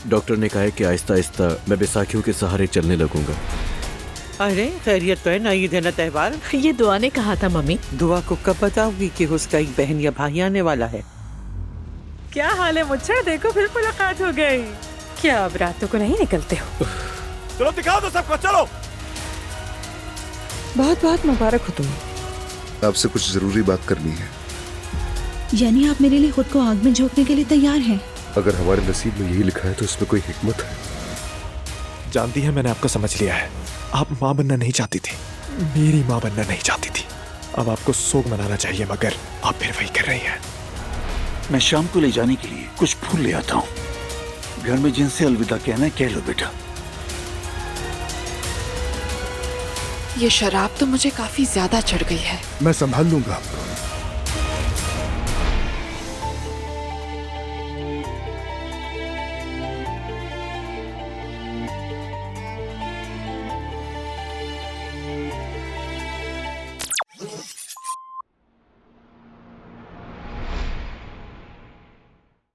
Doctor ने कहा है कि आहिस्ता आहिस्ता मैं बैसाखियों के सहारे चलने लगूंगा। अरे खैरियत तो है ना, ईद है ना त्योहार। ये दुआ ने कहा था मम्मी। दुआ को कब बताओगी कि उसका एक बहन या भाई आने वाला है? क्या हाल है मुझे? देखो फिर मुलाकात हो गई। क्या अब रातों को नहीं निकलते हो? चलो दिखाओ तो सबको, चलो। बहुत बहुत मुबारक हो तुम्हें। आपसे कुछ जरूरी बात करनी है। यानी आप मेरे लिए खुद को आग में झोंकने के लिए तैयार हैं? अगर हमारे नसीब में यही लिखा है तो इसमें कोई हिकमत है। जानती है, मैंने आपको समझ लिया है। आप माँ बनना नहीं चाहती थी, मेरी माँ बनना नहीं चाहती थी। अब आपको सोग मनाना चाहिए, मगर आप फिर वही कर रही हैं। मैं शाम को ले जाने के लिए कुछ फूल ले आता हूँ। घर में जिनसे अलविदा कहना है कह लो बेटा। ये शराब तो मुझे काफी ज्यादा चढ़ गई है। मैं संभाल लूंगा आपको।